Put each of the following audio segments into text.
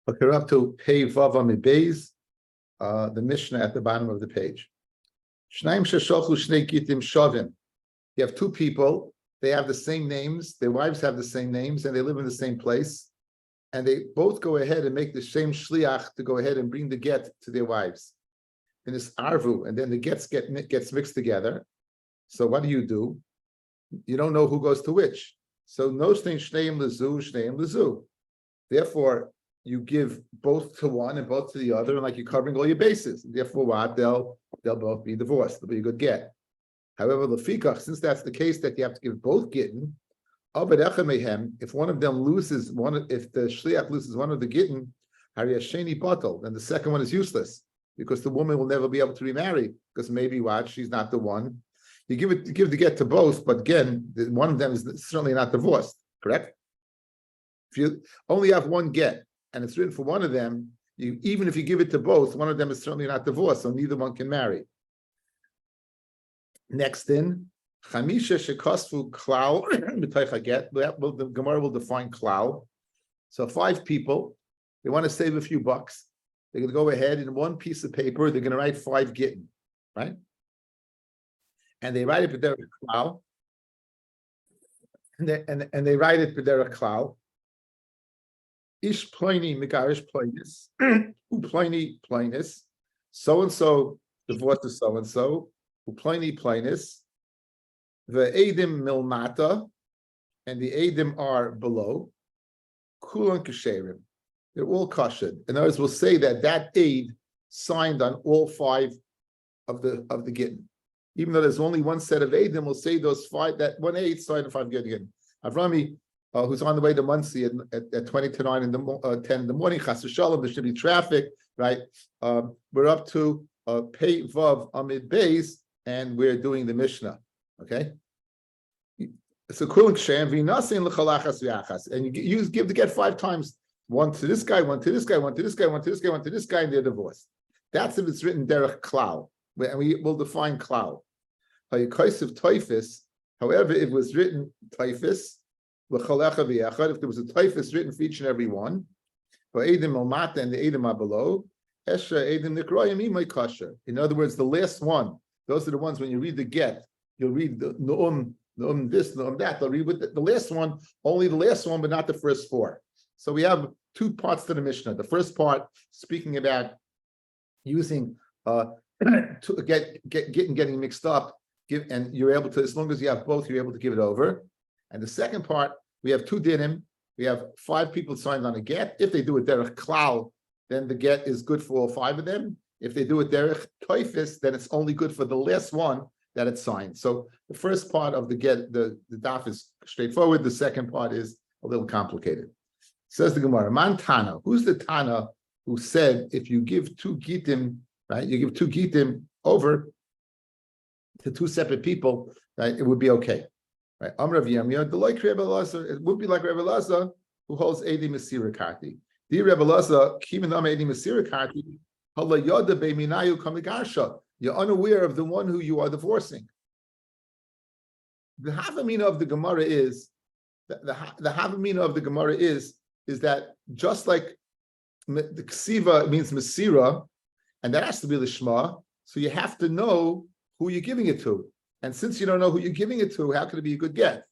Okay, we're up to Pei Vav Amid Beis, the Mishnah at the bottom of the page. Shnaim sheshochu shnei gitim shavim. You have two people, they have the same names, their wives have the same names, and they live in the same place, and they both go ahead and make the same shliach to go ahead and bring the get to their wives. In this arvu, and then the gets mixed together. So what do? You don't know who goes to which. So no shneim lezu. Therefore, you give both to one and both to the other, and like you're covering all your bases. Therefore, what? They'll both be divorced. They'll be a good get. However, lefikach, since that's the case that you have to give both gittin, if one of them loses if the shliach loses one of the gittin, hariyasheni batal, then the second one is useless because the woman will never be able to remarry because maybe she's not the one. You give the get to both, but again, one of them is certainly not divorced. Correct? If you only have one get and it's written for one of them, even if you give it to both, one of them is certainly not divorced, so neither one can marry. Next in, Chamisha shekosfu klau b'toich get. The Gemara will define klau. So 5 people, they want to save a few bucks. They're going to go ahead in one piece of paper. They're going to write 5 gittin, right? And they write it b'derech klau, and they write it b'derech klau. Ish ploini megarish ploinis, uploini ploinis. So and so divorces so and so. Uploini ploinis. The edim milmata, and the edim are below. Kulan kasherim. They're all kosher. In other words, we'll say that aid signed on all 5 of the gittin. Even though there's only one set of eidim, we'll say those 5, that one aid signed on 5 gittin. Avrami, who's on the way to Muncie at 20 to 9 in the 10 in the morning, chas v'shalom, there should be traffic, right? We're up to Pei Vav Amid Beis, and we're doing the Mishnah, okay? So kulik shem v'nasin l'chalachas v'achas, and you give the get 5 times, one to this guy, one to this guy, one to this guy, one to this guy, one to this guy, and they're divorced. That's if it's written derech klau, and we will define klau. However, if it was written typhus, if there was a typhus written for each and every one, and the edim are below, in other words, the last one, those are the ones when you read the get, you'll read the nu'um this, nu'um that. They'll read with the last one, only the last one, but not the first 4. So we have 2 parts to the Mishnah. The first part speaking about using to getting mixed up, and you're able to, as long as you have both, you're able to give it over. And the second part, we have 2 dinim. We have 5 people signed on a get. If they do it derech klal, then the get is good for all 5 of them. If they do it derech toifis, then it's only good for the last one that it's signed. So the first part of the get, the daf is straightforward. The second part is a little complicated. Says the Gemara, Man Tana, who's the Tana who said if you give 2 gitim, right, you give 2 gitim over to 2 separate people, right, it would be okay. Right? Amrav Yamiyah, the like Rebbe Elazar, it would be like Rebbe Elazar who holds Edi Masira Karti. The Rebbe Elazar, Kimin Am Edi Masira Karti, Hala Yoda Beminayu Kamigarsha. You're unaware of the one who you are divorcing. The Havamina of the Gemara is the Havamina of the Gemara is that just like the Ksiva means Masira, and that has to be the Shema, so you have to know who you're giving it to. And since you don't know who you're giving it to, how could it be a good get?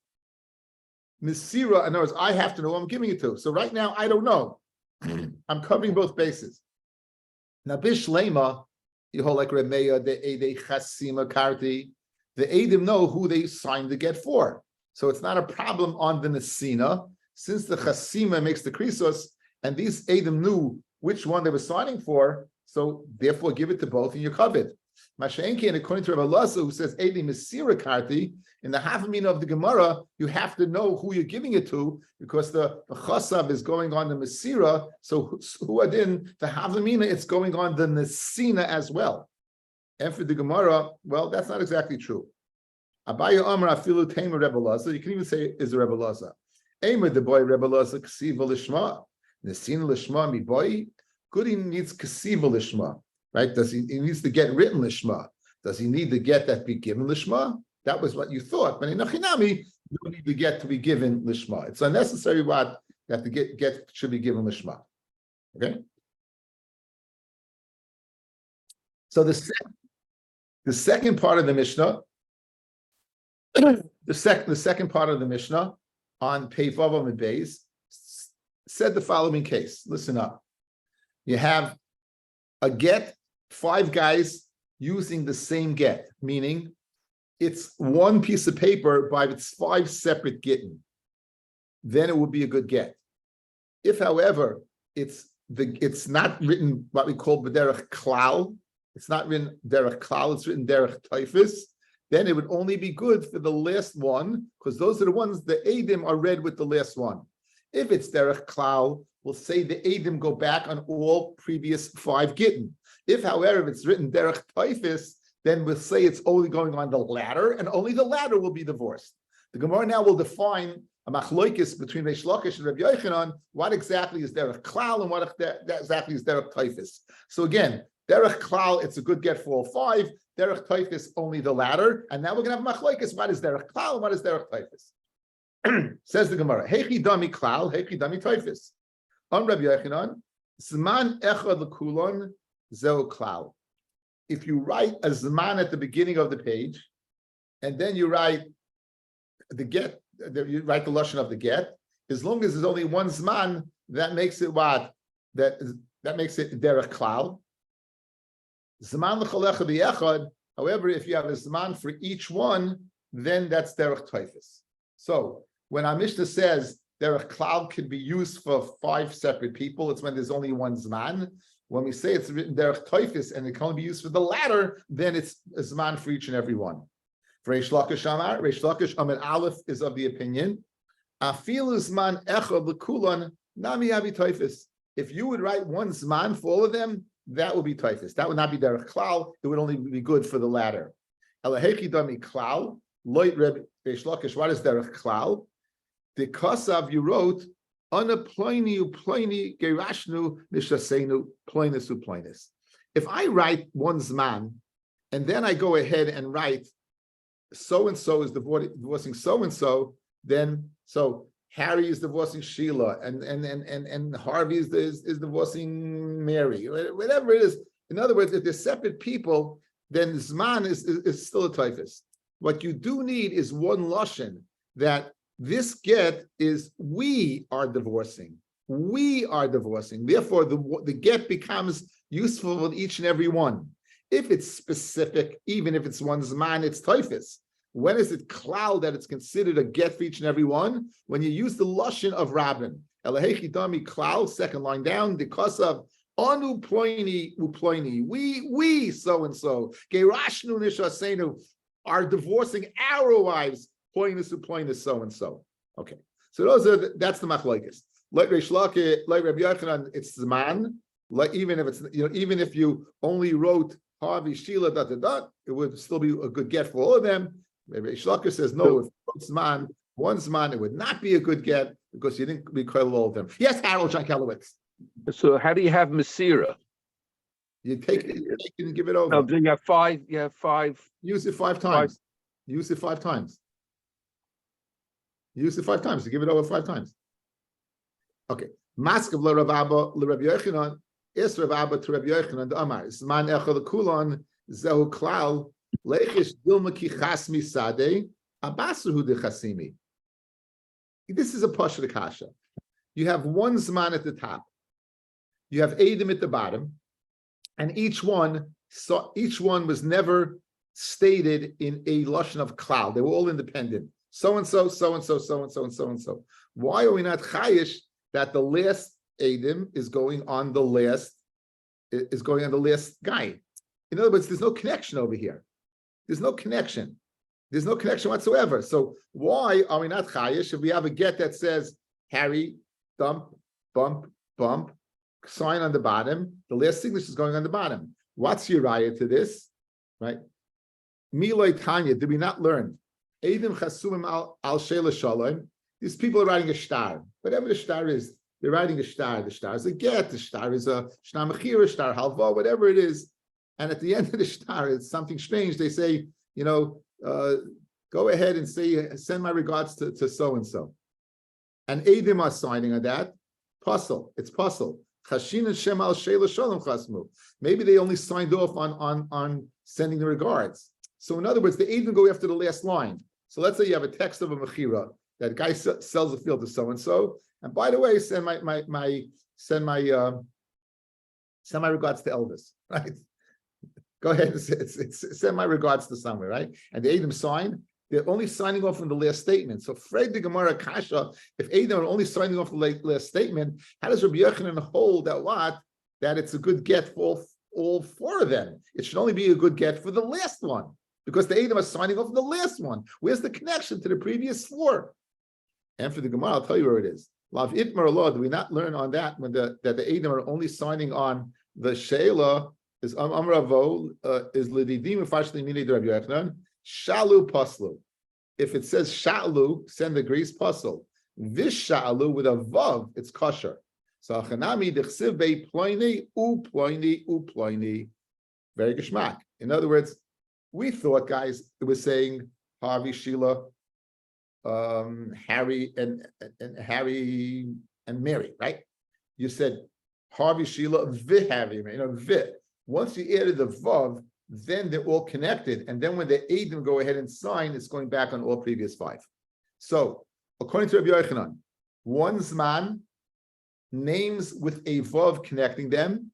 Masira, in other words, I have to know who I'm giving it to. So right now, I don't know. I'm covering both bases. Now, Bishlema, you hold like Remeya, the Eidei Chasima Karti, the Eidim know who they signed the get for. So it's not a problem on the Nesina, since the Chasima makes the Krisos, and these Eidim knew which one they were signing for, so therefore give it to both and you're covered. Mashenki, and according to Rabbi Lassa, who says Edi Masira Karti, in the Havamina of the Gemara, you have to know who you're giving it to because the Chasav is going on the Masira. So who are in the Havamina? It's going on the Nesina as well. And for the Gemara, well, that's not exactly true. Abaya Amar Afilu Tamer Rabbi Lassa. You can even say is a Rabbi Lassa. Aimer the boy Rabbi Lassa Ksiva Lishma. Nesina Lishma mi boy. Goody needs Ksiva Lishma. Right? He needs to get written lishma? Does he need to get that be given lishma? That was what you thought. But in Achinami, you don't need to get to be given lishma. It's unnecessary what that the get should be given lishma. Okay. So the second part of the Mishnah, the second part of the Mishnah on Pei Vavam and Beis said the following case. Listen up. You have a get, 5 guys using the same get, meaning it's one piece of paper by its 5 separate Gitin. Then it would be a good get. If, however, it's not written what we call b'derech klal, it's not written derech klal, it's written derech taifis, then it would only be good for the last one, because those are the ones, the Eidim are read with the last one. If it's derech klal, we'll say the Eidim go back on all previous 5 Gitin. If, however, if it's written derech taifis, then we'll say it's only going on the latter, and only the latter will be divorced. The Gemara now will define a machloikis between Reish Lakish and Rabbi Yochanan. What exactly is derech klal and what exactly is derech taifis? So again, derech klal, it's a good get for all 5. Derech taifis, only the latter. And now we're going to have machloikis. What is derech klal and what is derech taifis? Says the Gemara, Hechi dami klal, hechi dami taifis. On Rabbi Yochanan, zman echad l'kulon zeu klal. If you write a zman at the beginning of the page, and then you write the get, you write the lashon of the get, as long as there's only one zman, that makes it what? That makes it derech klal. Zman l'chalecha b'yechad. However, if you have a zman for each one, then that's derech taifis. So when our Mishnah says derech klal can be used for 5 separate people, it's when there's only one zman. When we say it's written derech taifis and it can only be used for the latter, then it's a zman for each and every one. For Reish Lakish Amar, Reish Lakish Amar Aleph is of the opinion, Afilu zman echad l'kulan nami avi taifis. If you would write one zman for all of them, that would be taifis. That would not be derech klal. It would only be good for the latter. Elahechi dami klal loit Reish Lakish. What is derech klal? The kasav you wrote ana ploini uploini gerashnu nishasenu ploinus uploinus. If I write one zman and then I go ahead and write so and so is divorcing so and so, then so Harry is divorcing Sheila, and Harvey is divorcing Mary, whatever it is. In other words, if they're separate people, then Zman is still a typhus. What you do need is one lashon that this get is we are divorcing. We are divorcing. Therefore, the get becomes useful with each and every one. If it's specific, even if it's one Zman, it's typhus. When is it klal that it's considered a get for each and every one? When you use the lashon of Rabin. Elahechi dami klal, second line down, because of anu ploini uploini. We so and so. Gerashnu nishasenu are divorcing our wives. Ploinus uploinus so and so. Okay, so that's the machlokes. Like Reish Lakish, like Rabbi Yochanan, it's zman. Like even if it's even if you only wrote Harvey Sheila it would still be a good get for all of them. Reish Lakish says no. If it's zman, one zman, it would not be a good get because you didn't recall all of them. Yes, Harold John Kelowitz. So how do you have Masira? You take it and give it over. No, you have 5. You have 5. Use it 5 times. Use it 5 times. Use it 5 times. You give it over 5 times. Okay. Maskav le Rav Abba le Rabbi Yochanan. Is Rav Abba to Rabbi Yochanan the Amar. Zman echad kulon zehu klal lechish dilma ki chasmi sadeh abasuhu de chasimi. This is a pasha kasha. You have one zman at the top. You have Eidim at the bottom, and each one was never stated in a lashon of klal. They were all independent. So and so, so and so, so and so, and so and so. Why are we not chayish that the last Eidim is going on the last guy? In other words, there's no connection over here. There's no connection. There's no connection whatsoever. So why are we not chayish if we have a get that says Harry, dump, bump, bump, sign on the bottom, the last signature is going on the bottom. What's your raya to this? Right? Miloi Tanya, did we not learn? Eidim chasumim al sheila shalom. These people are writing a shtar. Whatever the shtar is, they're writing a shtar. The shtar is a get, the shtar is a shtar mechira, shtar halva, whatever it is. And at the end of the shtar, it's something strange. They say, go ahead and say, send my regards to so and so. And Eidim are signing on that. Puzzle. It's puzzle. Chashin and Shem al Sheila Shalom Chasmu. Maybe they only signed off on sending the regards. So in other words, they even go after the last line. So let's say you have a text of a mechira that guy sells a field to so and so, and by the way, send my regards to Elvis, right? Go ahead, send my regards to somewhere, right? And the Edom sign. They're only signing off from the last statement. So, Fred the Gemara Kasha, if Edom are only signing off the last statement, how does Rabbi Yochanan hold that what? That it's a good get for all four of them. It should only be a good get for the last one, because the Edom are signing off the last one. Where's the connection to the previous four? And for the Gemara, I'll tell you where it is. Lav Itmar Allah, do we not learn on that when that the Edom are only signing on the Sheila is Amravo is Lididim Fashli Mini Rabbi Yochanan. Shalu paslu. If it says shalu, send the grease puzzle. This shalu with a vav, it's kosher. So achanami dechsiv be ploini u ploini. Very geschmack. In other words, we thought, guys, it was saying Harvey, Sheila, Harry and Mary, right? You said Harvey, Sheila, Harry, vi. Once you added the vav, then they're all connected. And then when the Edom go ahead and sign, it's going back on all previous five. So, according to Rabbi Yochanan, one Zman, names with a Vav connecting them,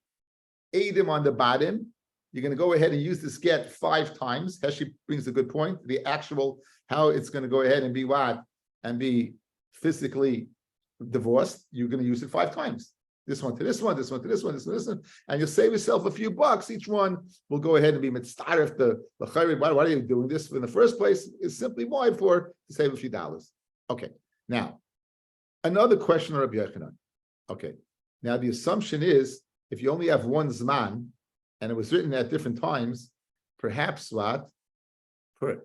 Edom on the bottom. You're going to go ahead and use this get 5 times. Heshi brings a good point. The actual, how it's going to go ahead and be what? And be physically divorced, you're going to use it 5 times. This one to this one, this one to this one, this one to this one, and you'll save yourself a few bucks. Each one will go ahead and be mitzvah. If the why are you doing this in the first place? Is simply why to save a few dollars. Okay. Now, another question on Rabbi Yochanan. Okay. Now the assumption is if you only have one zman and it was written at different times, perhaps what?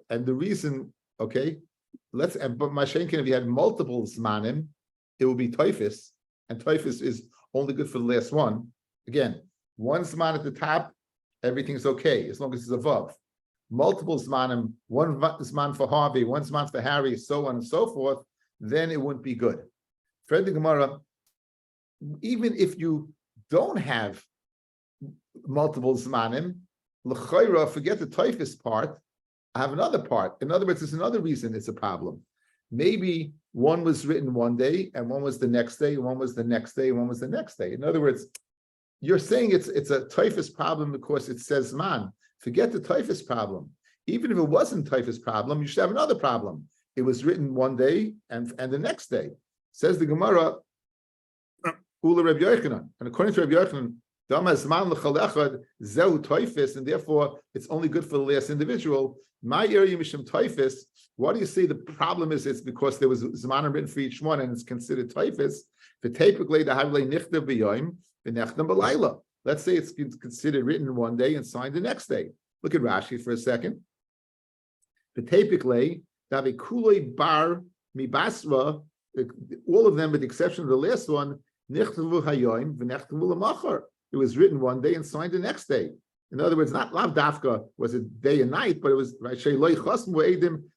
And the reason, okay, but Mashenkin, if you had multiple zmanim, it would be typhus, and typhus is only good for the last one. Again, one zman at the top, everything's okay, as long as it's above. Multiple zmanim, one zman for Harvey, one zman for Harry, so on and so forth, then it wouldn't be good. Fred the Gemara, even if you don't have multiple zmanim, l'chayra, forget the typhus part, I have another part. In other words, there's another reason it's a problem. Maybe one was written one day, and one was the next day, and one was the next day, and one was the next day. In other words, you're saying it's a typhus problem because it says man. Forget the typhus problem. Even if it wasn't typhus problem, you should have another problem. It was written one day and the next day. Says the Gemara, Ula Rabbi Yochanan. And according to Rabbi Yochanan, and therefore it's only good for the last individual. My area mishum typhus. Why do you say the problem is it's because there was zman written for each one and it's considered typhus? Let's say it's considered written one day and signed the next day. Look at Rashi for a second. Bar mibasra, all of them with the exception of the last one, it was written one day and signed the next day. In other words, not lav dafka was it day and night, but it was right. The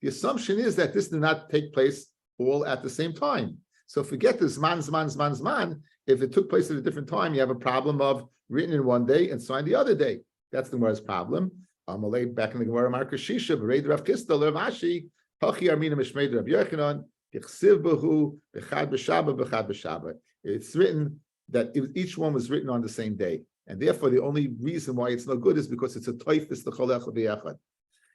assumption is that this did not take place all at the same time. So forget this zman. If it took place at a different time, you have a problem of written in one day and signed the other day. That's the Gemara's problem. Amalei back in the Gemara, Marker Shisha, Bereid Rav Kista, Lev Ashi, Hachi Armina Mishmeid Rav Yochanan, Yichsiv Behu, Bechad B'Shabbat. It's written that each one was written on the same day. And therefore, the only reason why it's no good is because it's a typhus, the cholech b'yachad.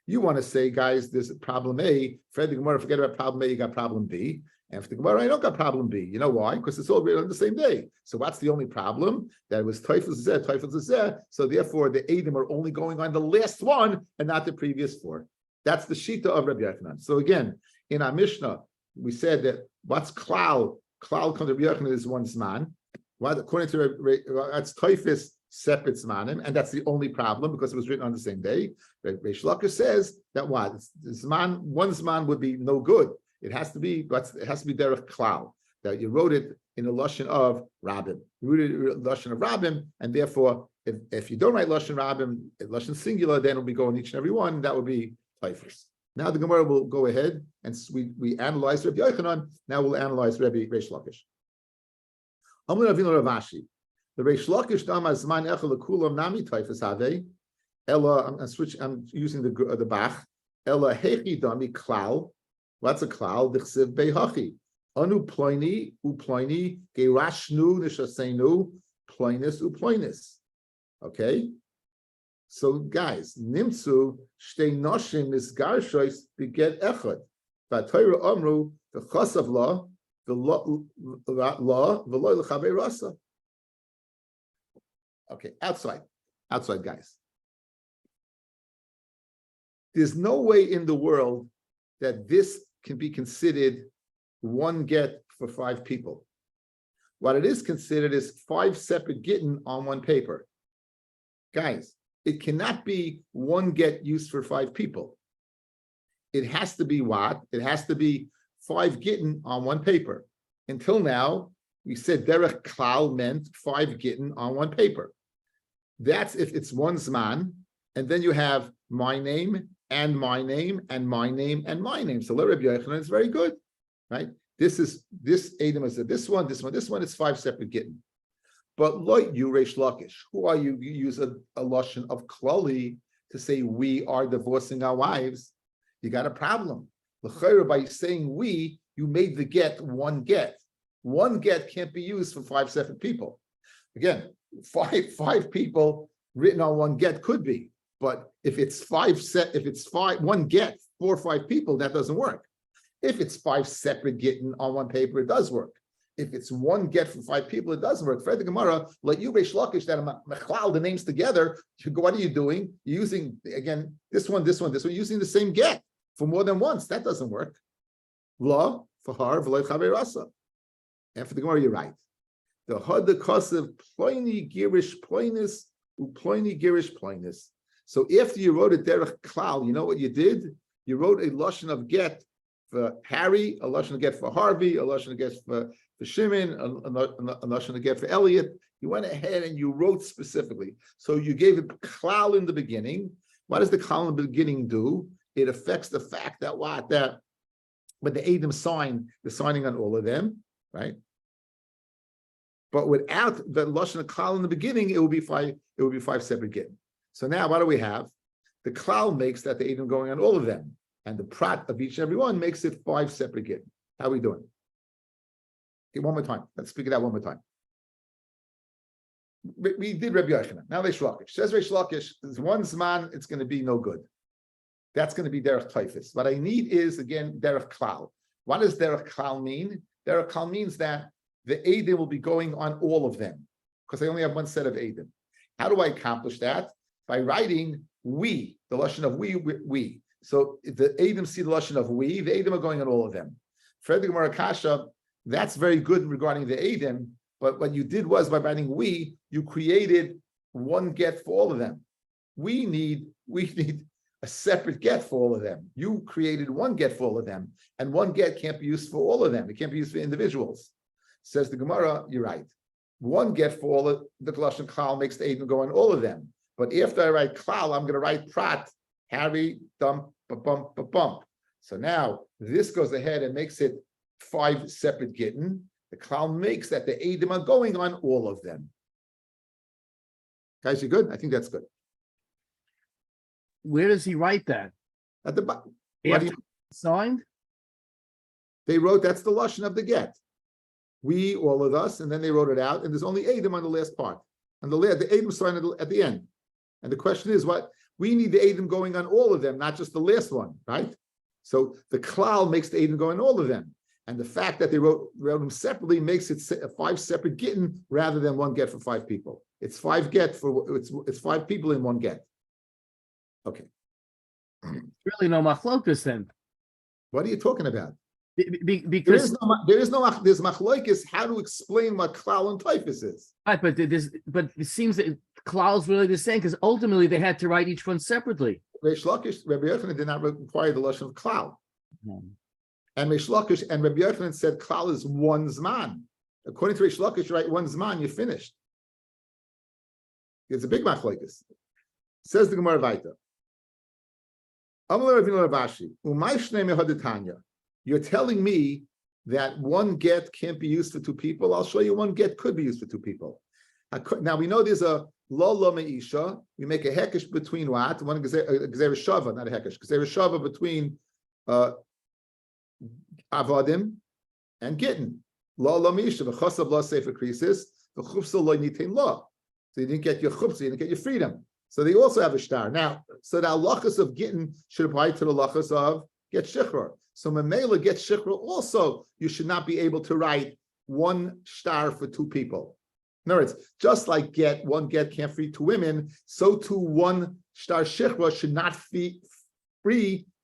You want to say, guys, there's problem A. Fred the Gemara, forget about problem A, you got problem B. And for the Gemara, I don't got problem B. You know why? Because it's all written on the same day. So what's the only problem? That it was typhus zeh. So therefore, the Edom are only going on the last one and not the previous 4. That's the shita of Rabbi Yochanan. So again, in our Mishnah, we said that what's klal? Klal comes to Rabbi Yochanan is one zman. Well, according to that's typhus separate zmanim, and that's the only problem because it was written on the same day. Reish Lakish says that what zman, one zman would be no good. It has to be derech klal, that you wrote it in the lashon of Rabbim. You wrote it in the lashon of Rabbim, and therefore, if you don't write lashon Rabbim, lashon singular, then it'll be going each and every one. That would be typhus. Now the Gemara will go ahead and we analyze Rabbi Yochanan. Now we'll analyze Rabbi Reish Lakish. Amar Ravina Ravashi. The Reish Lakish Dama Zman Echel Kulam Nami Taifas Have. Ella, I'm using the Bach. Ella Hechi Dami Klal. What's a Klal? Dichsiv Behachi. Anu Ploini, Uploini, Gerashnu, Nishasenu, Ploinis, Uploinis. Okay? So, guys, Nimtsu, Shtei Noshim is Garshois, beget Echad. Vatayra Amru, the Chosav law, the law, Veloy Lechabe Rasa. Okay, outside, guys. There's no way in the world that this can be considered one get for 5 people. What it is considered is 5 separate Gitin on one paper. Guys, it cannot be one get used for 5 people. It has to be what? It has to be 5 Gitin on one paper. Until now, we said derech klal meant 5 Gitin on one paper. That's if it's one zman, and then you have my name and my name and my name and my name. So Rabbi Yochanan is very good, right? This Adam is this one, it's 5 separate Gitin. But like you, Reish Lakish, who are you? You use a lashon of klali to say we are divorcing our wives. You got a problem. By saying we, you made the get one get. One get can't be used for 5 separate people. Again, five people written on one get could be, but if it's one get 4 or 5 people, that doesn't work. If it's 5 separate Gitin on one paper, it does work. If it's one get for 5 people, it doesn't work. Fred the Gemara, like you, Reish Lakish, that mechlal the names together. What are you doing? You're using again this one, using the same get for more than once. That doesn't work. La for har v'loy chaver rasa. And for the Gemara, you're right. The had the kosev ploini girish ploinis uploini girish ploinis. So after you wrote a derech klal, you know what you did? You wrote a lashon of get for Harry, a lashon of get for Harvey, a lashon of get for Shimon, a lashon of get for Elliot. You went ahead and you wrote specifically. So you gave it klal in the beginning. What does the klal in the beginning do? It affects the fact that when the Adam sign, they're signing on all of them, right? But without the lashon of klal in the beginning, it will be 5 separate Gitin. So now what do we have? The klal makes that the Adam going on all of them, and the prat of each and every one makes it 5 separate Gitin. How are we doing? Okay, one more time. Let's speak it out one more time. We did Rabbi Yochanan. Now Reish Lakish. Says Reish Lakish, there's one zman, it's going to be no good. That's going to be derech taifis. What I need is, again, derech klal. What does derech klal mean? Derech klal means that the Adam will be going on all of them, because I only have one set of Adam. How do I accomplish that? By writing we, the lashon of we. So if the Adam see the lashon of we, the Adam are going on all of them. Fred the Gemara Kasha, that's very good regarding the Adam, but what you did was by writing we, you created one get for all of them. We need a separate get for all of them. You created one get for all of them, and one get can't be used for all of them. It can't be used for individuals. Says the Gemara, you're right. One get for all of the lashon klal makes the Adam go on all of them. But after I write klal, I'm going to write prat, Harry, dump, bump, bump. So now this goes ahead and makes it 5 separate Gitin. The klal makes that the Adam are going on all of them. Guys, you good? I think that's good. Where does he write that? At the bottom. After signed? They wrote, that's the lashon of the get. We, all of us, and then they wrote it out, and there's only Adam on the last part. And the Adam signed at the end. And the question is, what? We need the Adam going on all of them, not just the last one, right? So the klal makes the Adam go on all of them. And the fact that they wrote them separately makes it 5 separate Gitin rather than one get for 5 people. It's 5 get for it's 5 people in one get. Okay. Really no machlokas then. What are you talking about? Because there's machlokas how to explain what klal and typhus is. Right, but it seems that klal is really the same, because ultimately they had to write each one separately. Reish Lakish, Rabbi Yochanan did not require the lashon of klal. And Reish Lakish and Rabbi Yochanan said klal is one zman. According to Reish Lakish, you write one zman, you're finished. It's a big machlokas. Says the Gemara Vaita. You're telling me that one get can't be used for two people, I'll show you one get could be used for two people. Now we know there's a lo meisha. We make a hekesh between what? One gzeir shava, not a hekesh. Gzeir shava between avadim and Gitin. Lo meisha v'chasav lo sefer krisis v'chufsa lo nitin lo. So you didn't get your chufsa, you didn't get your freedom. So they also have a star. Now, so the halachas of Gitin should apply to the halachas of get shichror. So Mamela get shichror also, you should not be able to write one star for two people. In other words, just like one get can't free two women, so too one star shichror should not free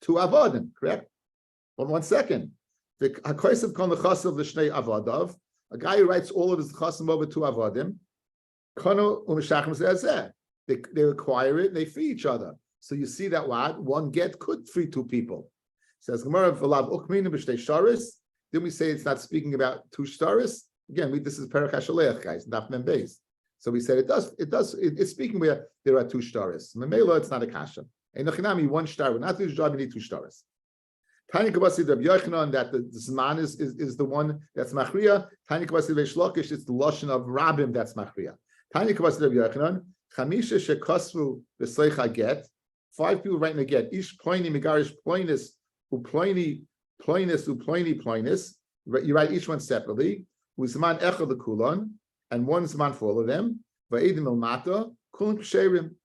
two avodim, correct? One second. The hakosav kon the chasav l'shnei avadav, a guy who writes all of his chasim over two avodim, kono umeshachim zeh. They require it, and they free each other. So you see that one get could free two people. Says Gemara v'lav ukminu b'shtei sharis. Then we say it's not speaking about two sharis. Again, this is Perek HaShaleach, guys, Daf Mem Beis. So we said it's speaking where there are two shtaris. Memela, it's not a kasha. And Nachinami, one star, we're not doing the job, you need two shtaris. Tani Kabasi Rabbi Yochanan, that the Zman is the one that's Machriya. Tani Kabasi Reish Lakish, it's the Lashon of Rabbim that's Machriya. Tani Kabasi Rabbi Yochanan, Chamisha Shekosvu B'Sleicha Get, 5 people writing a get, Ish Ploini Megarish Ploinis, Uploini Ploinis, Uploini Ploinis. You write each one separately. Uzman echad lekulon, and one zman for all of them. Va'edim el mata kulon ksherim.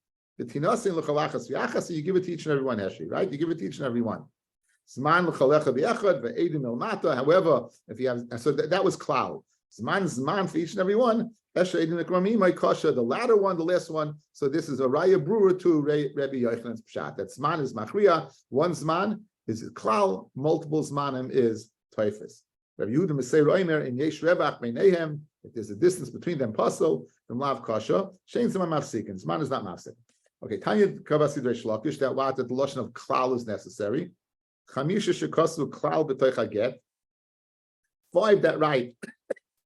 V'tinasin lechalachas v'yachas. You give it to each and every one, Eshi, right? You give it to each and every one. Zman lechalecha v'yachad va'edim el mata. However, if you have, so that was klal. Zman for each and every one. Esha edim lekrami my kasha. The latter one, the last one. So this is a raya brewer to Rabbi Yochanan's pshat. That zman is machriya. One zman is klal. Multiple zmanim is taifis. Rabbi Yehuda Mesei Roimer in Yesh Revach Meinehem. If there's a distance between them, puzzle from Lav Kasha. Shein Zman Mafsikin. Zman is not Mafsik. Okay, Tanya Kavasi Reish Lakish. That the lotion of klal is necessary. Chamisha Shekasu klal b'toich get. 5 that right.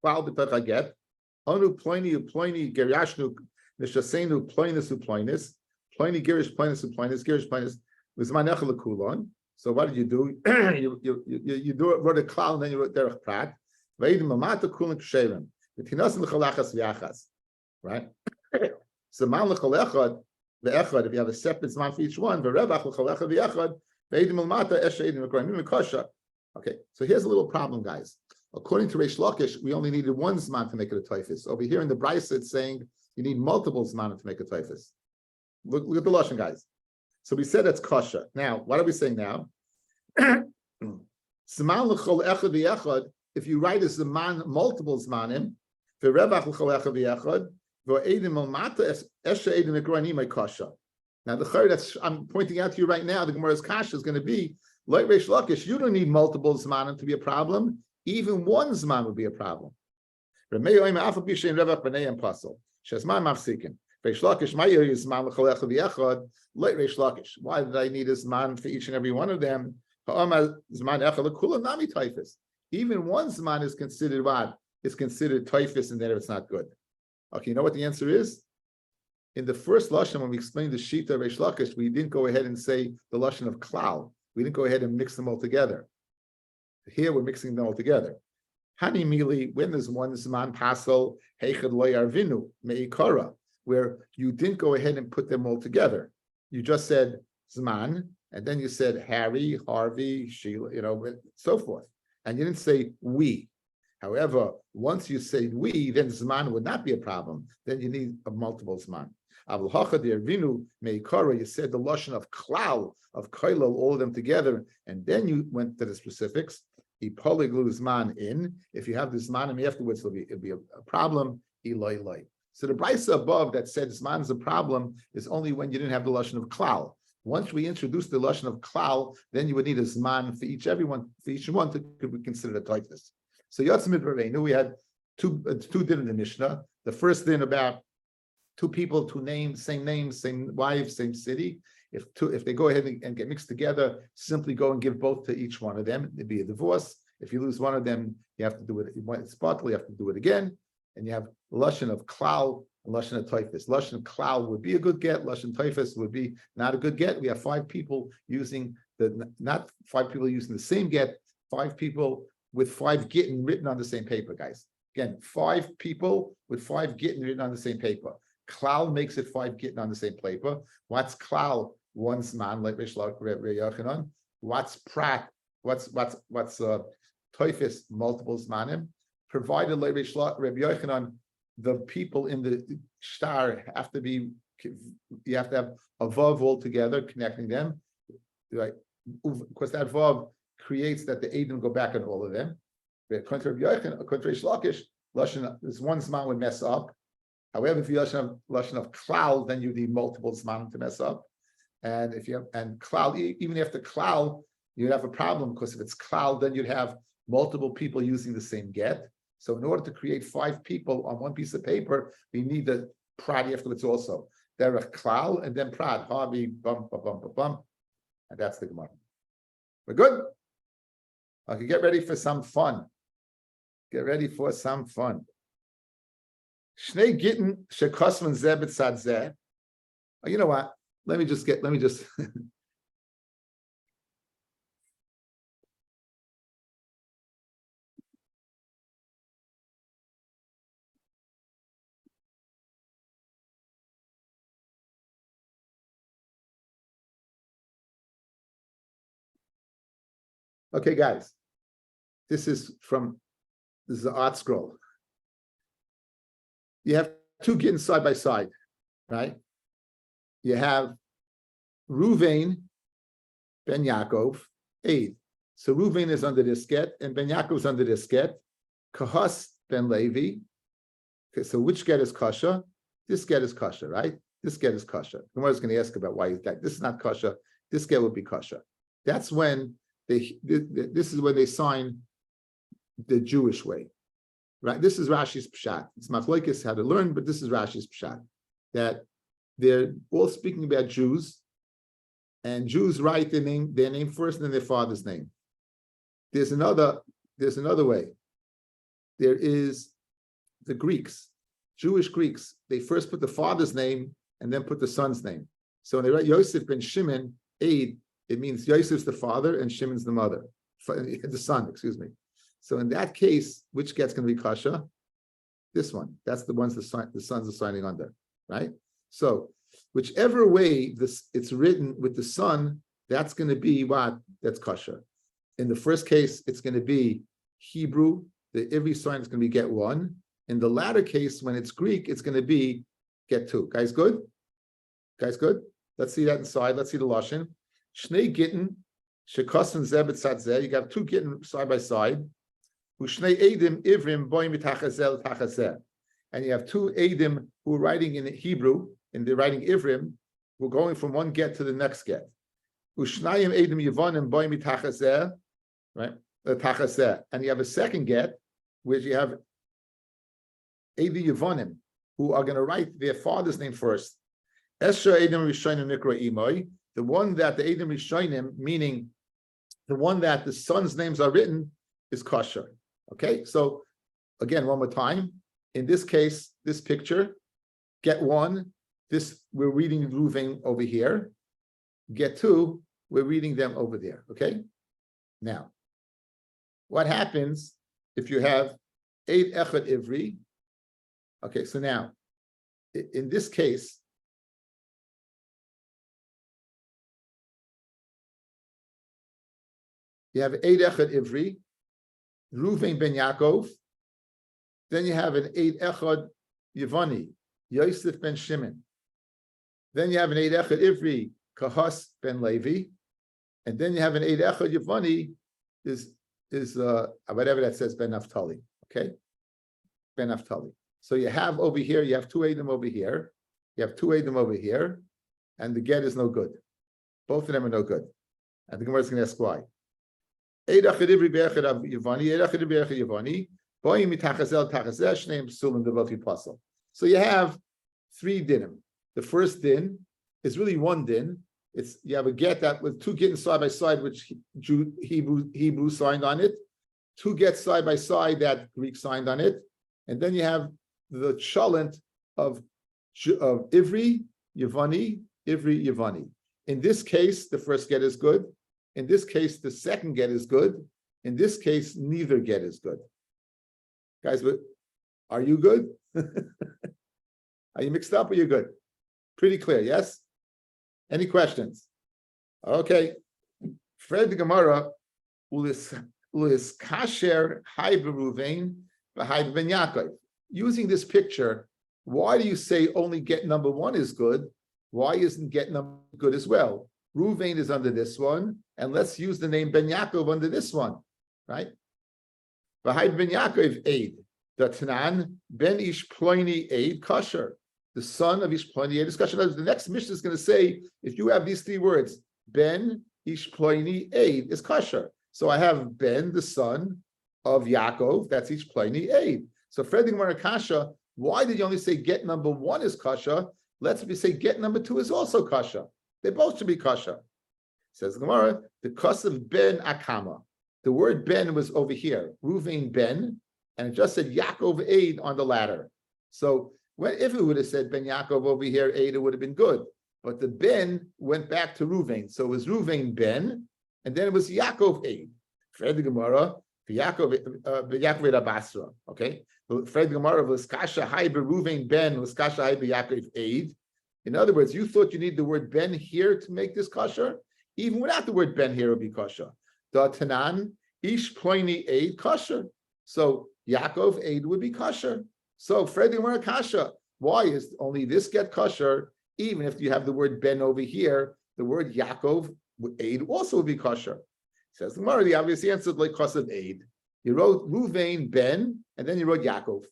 Klal b'toich get. Anu ploini geriashnu nishasenu ploinus uploinus. Ploini gerish ploinus uploinus. Gerish ploinus. V'zman echel lekulon. So what did you do? you do it, wrote a klal, and then you wrote derech prat. V'edim amata kulin ksherim. V'tinasim l'chalachas v'yachas. Right? So man l'chalechad v'echad, if you have a separate zman for each one, v'revach l'chalechad v'yachad, v'edim amata esha edim v'koyim v'kosha. Okay, so here's a little problem, guys. According to Reish Lakish, we only needed one zman to make it a typhus. Over here in the Brisa, it's saying you need multiple zman to make a typhus. Look at the lashon, guys. So we said that's kosher. Now, what are we saying now? If you write a zman, multiple zmanim, now the chayr that's I'm pointing out to you right now, the Gemara's kasha is going to be like Reish Lakish. You don't need multiple zmanim to be a problem. Even one zman would be a problem. Reish Lakish, my area is zman l'chalecha v'yechad. Like Reish Lakish, why did I need a zman for each and every one of them? Zman echad l'kula nami typhus. Even one zman is considered what? Is considered typhus, and then it's not good. Okay, you know what the answer is? In the first lashon, when we explained the shita of Reish Lakish, we didn't go ahead and say the lashon of klal. We didn't go ahead and mix them all together. Here we're mixing them all together. Hani mili, when there's one zman pasel heichad lo yarvinu meikara, where you didn't go ahead and put them all together. You just said Zman, and then you said Harry, Harvey, Sheila, so forth. And you didn't say we. However, once you say we, then Zman would not be a problem. Then you need a multiple Zman. You said the lashon of klal, of kailal, all of them together, and then you went to the specifics. Ipoliglu Zman in. If you have the Zman afterwards, it'll be a problem. Iloi. So the brisa above that said Zman is a problem is only when you didn't have the lashon of klal. Once we introduced the lashon of klal, then you would need a Zman for each one to be considered a typhus. So Yotzimid Raveinu, we had two din in the Mishnah. The first din about two people, two names, same wife, same city. If they go ahead and get mixed together, simply go and give both to each one of them. It'd be a divorce. If you lose one of them, you have to do it. It's bottle, you have to do it again. And you have lashon of klal and lashon of typhus. Lashon of klal would be a good get. Lashon typhus would be not a good get. We have 5 people using not 5 people using the same get. 5 people with 5 Gitin written on the same paper, guys. Again, 5 people with 5 Gitin written on the same paper. Klal makes it 5 Gitin on the same paper. What's Klal? One Zman, like Rish Yochanan. What's Prat? What's Toifis? Multiple Zmanim. Provided like Rish Yochanan, the people in the star have to be, you have to have a vav all together, connecting them. Right? Because that vav creates that the Eidim go back on all of them. According to Rabbi Yochanan, according to Rish Lakish, this one Zman would mess up. However, if you have lashon of klal, then you need multiple zman to mess up. And if you have klal, even after klal, you'd have a problem, because if it's klal, then you'd have multiple people using the same get. So in order to create 5 people on one piece of paper, we need the prad afterwards also. There are klal and then prad, habi, bum, bum, bum, bum, bum. And that's the Gemara. We're good? Okay, get ready for some fun. Get ready for some fun. Shnei Gitin shekosman zeh b'tzad zeh. Oh, you know what? Let me just. Okay, guys. This is the art scroll. You have 2 Gitin side by side, right? You have Ruvain ben Yaakov, Eid. So Ruvain is under this get, and ben Yaakov is under this get. Kahas ben Levi. Okay, so which get is kasha? This get is kasha, right? This get is kasha. Gemara is going to ask about why is that. This is not kasha. This get would be kasha. That's when this is when they sign the Jewish way. Right, this is Rashi's pshat. It's machlokes how to learn, but this is Rashi's pshat. That they're all speaking about Jews, and Jews write their name first, and then their father's name. There's another way. There is the Greeks, Jewish Greeks. They first put the father's name and then put the son's name. So when they write Yosef ben Shimon, Eid, it means Yosef's the father and Shimon's the mother, the son. Excuse me. So in that case, which get's going to be kasha? This one. That's the ones the sons are signing under, right? So whichever way it's written with the son, that's going to be what? That's kasha. In the first case, it's going to be Hebrew. Every sign is going to be get 1. In the latter case, when it's Greek, it's going to be get 2. Guys, good? Guys, good? Let's see that inside. Let's see the lashon. Shnei Gitin shekosem zeh b'tzad zeh. You got 2 Gitin side by side. And you have 2 Eidim who are writing in Hebrew, and they're writing Ivrim, who are going from one get to the next get. Right? And you have a second get, which you have Eidim Yevonim, who are going to write their father's name first. The one that the Eidim Rishonim, meaning the one that the sons' names are written, is kosher. Okay, so again, one more time. In this case, this picture, get 1, this we're reading Ruvain over here. Get 2, we're reading them over there. Okay. Now, what happens if you have 8 echad ivri? Okay, so now, in this case, you have 8 echad ivri. Ruvain ben Yaakov, then you have an 8 echad Yevani, Yosef ben Shimon. Then you have an 8 echad Ivri, Kahas ben Levi, and then you have an 8 echad Yevani is whatever that says ben Naphtali. Okay, ben Naphtali. So you have over here, you have 2 Eidim over here, you have 2 Eidim over here, and the get is no good. Both of them are no good. And the Gemara is going to ask why. So you have 3 dinim. The first din is really 1 din. You have a get that with 2 Gitin side by side, which Hebrew signed on it, 2 gets side by side that Greek signed on it, and then you have the cholent of Ivri, Yevani, Ivri, Yevani. In this case, the first get is good. In this case, the second get is good. In this case, neither get is good. Guys, are you good? Are you mixed up or you good? Pretty clear, yes? Any questions? Okay. Fred the Gemara, ulis kasher hai beruvein v'hai ben Yaakov. Using this picture, why do you say only get number one is good? Why isn't get number good as well? Ruvain is under this one, and let's use the name Ben Yaakov under this one, right? V'hai ben Yaakov aid. The Tanan Ben Ish Ploini aid kasher. The son of Ish Ploini aid is kasher. The next mission is going to say, if you have these three words, Ben Ish Ploini aid is kasher. So I have Ben, the son of Yaakov, that's Ish Ploini aid. So Fred Gemara kasha, why did you only say get number one is kasha? Let's say get number two is also kasha. They both should be kasha. Says Gemara, the kus of Ben Akama. The word Ben was over here, Ruvain Ben, and it just said Yaakov aid on the ladder. So if it would have said Ben Yaakov over here, aid, it would have been good. But the Ben went back to Ruvain. So it was Ruvain Ben, and then it was Yaakov aid. Fred the Gemara, Yaakov Abasra. Okay. Fred the Gemara was Kasha Hai Ruvain Ben, was Kasha Hai Yaakov aid. In other words, you thought you need the word Ben here to make this kosher? Even without the word Ben here, it would be kosher. The Tanan, Ish Ploini aid kosher. So Yaakov aid would be kosher. So Fred the Gemara kasha. Why is only this get kosher? Even if you have the word Ben over here, the word Yaakov aid also would be kosher. Says the Gemara, the obvious answer is like kos of aid. You wrote Ruvain Ben, and then you wrote Yaakov.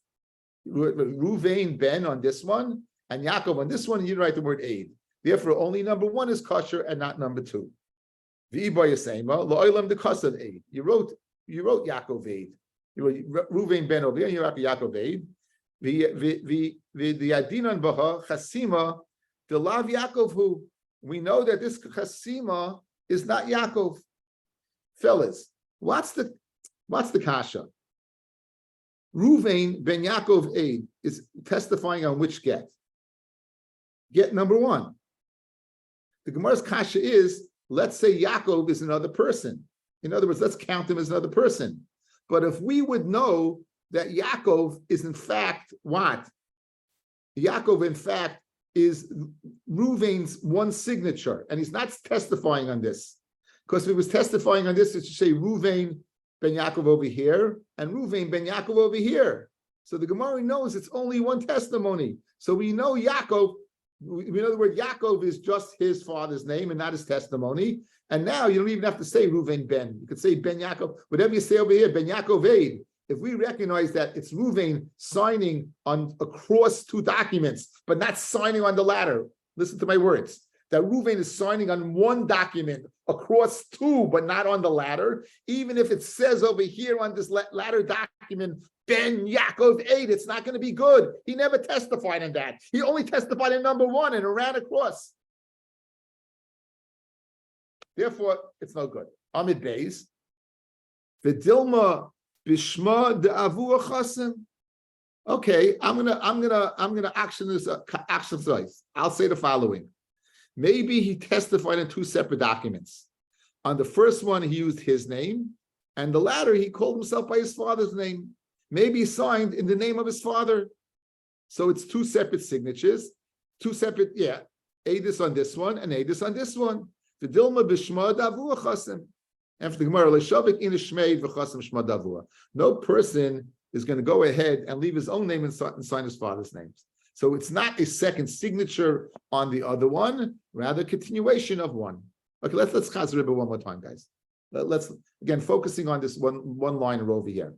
You wrote Ruvain Ben on this one, and Yaakov on this one, you write the word aid. Therefore, only number one is kosher and not number two. V'Ibayasema lo'olam the kos of aid. You wrote Yaakov aid. You wrote Ruvain Ben over here, and you wrote Yaakov aid. The Adinan Baha Chasima, the Lav Yaakov who we know that this Chasima is not Yaakov. Fellas, what's the kasha? Ruvain Ben Yaakov aid is testifying on which get? Get number one. The Gemara's kasha is, let's say Yaakov is another person. In other words, let's count him as another person. But if we would know that Yaakov is in fact what? Yaakov, in fact, is Ruvain's one signature, and he's not testifying on this. Because if he was testifying on this, it should say Ruvain Ben Yaakov over here, and Ruvain Ben Yaakov over here. So the Gemara knows it's only one testimony. So we know Yaakov, we know the word Yaakov is just his father's name and not his testimony. And now you don't even have to say Ruvain Ben. You could say Ben Yaakov, whatever you say over here, Ben Yaakov aid. If we recognize that it's Ruvain signing on across two documents, but not signing on the ladder, listen to my words, that Ruvain is signing on one document across two, but not on the ladder, even if it says over here on this ladder document, Ben Yaakov aid, it's not going to be good. He never testified in that. He only testified in number one and it ran across. Therefore, it's no good. Amid Beis, V'dilma Bishma de Avu Chasim. Okay, I'm gonna action this exercise. I'll say the following. Maybe he testified in two separate documents. On the first one, he used his name, and the latter he called himself by his father's name. Maybe he signed in the name of his father. So it's two separate signatures, two separate, Adis on this one and Adis on this one. The Dilma Bishma de Avu Chasim. After the Gemara, no person is going to go ahead and leave his own name and sign his father's names. So it's not a second signature on the other one, rather continuation of one. Okay, let's Chaz Rebbe one more time, guys. Let's again focusing on this one liner over here.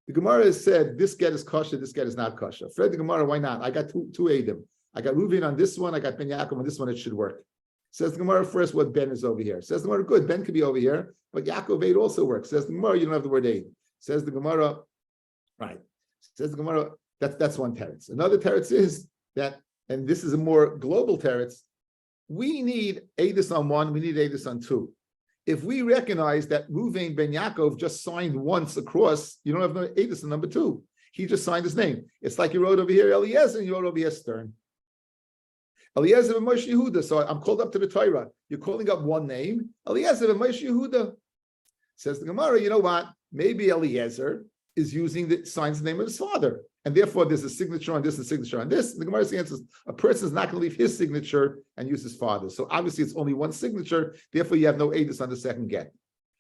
The Gemara has said this get is kosher, this get is not kosher. Fred the Gemara, why not? I got two Eidim. I got Reuven on this one, I got Ben Yaakov on this one. It should work. Says the Gemara first what Ben is over here. Says the Gemara, good, Ben could be over here, but Yaakov aid also works. Says the Gemara, you don't have the word aid. Says the Gemara, right. Says the Gemara, that's one teretz. Another teretz is that, and this is a more global teretz, we need Adis on one, we need Adis on two. If we recognize that Reuven Ben Yaakov just signed once across, you don't have no Adis on number two. He just signed his name. It's like you wrote over here Eliezer and you wrote over here Stern. Eliezer and Moshe Yehuda. So I'm called up to the Torah. You're calling up one name, Eliezer and Moshe Yehuda. Says the Gemara, you know what? Maybe Eliezer is using the signs the name of his father. And therefore, there's a signature on this, a signature on this. The Gemara's answer is a person is not going to leave his signature and use his father's. So obviously, it's only one signature. Therefore, you have no edus on the second get.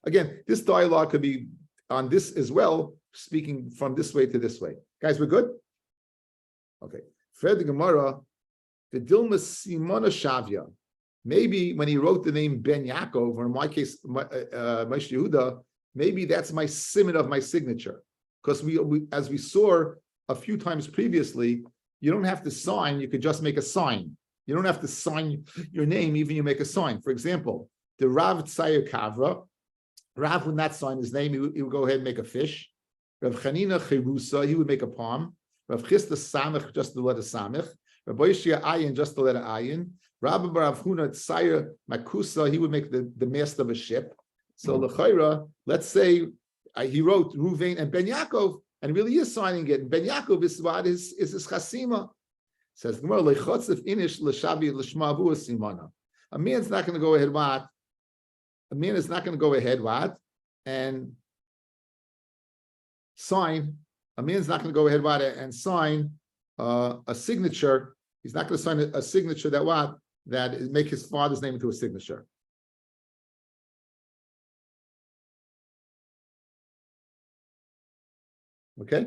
Again, this dialogue could be on this as well, speaking from this way to this way. Guys, we're good? Okay. Fred the Gemara, the Dilma Simona Shavia. Maybe when he wrote the name Ben Yaakov, or in my case, Moshe Yehuda, maybe that's my simon of my signature. Because we, as we saw a few times previously, you don't have to sign, you could just make a sign. You don't have to sign your name, even you make a sign. For example, the Rav Tzayer Kavra, Rav would not sign his name, he would go ahead and make a fish. Rav Chanina Chirusa, he would make a palm. Rav Chista Samech, just the letter Samech. Rav Boishia Ayin, just the letter Ayin. Rabbi Rav Huna Tzayer Makusa, he would make the mast of a ship. So L'chaira, let's say he wrote Ruvain and Ben Yaakov, and really is signing it. And Ben Yaakov is what is his chasima. Says Gemara, Leichotzef inish l'shavi l'shmavu simana. A man's not going to go ahead what? A man is not going to go ahead what? And sign. A man's not going to go ahead what? And sign a signature. He's not going to sign a signature that what? That make his father's name into a signature. Okay,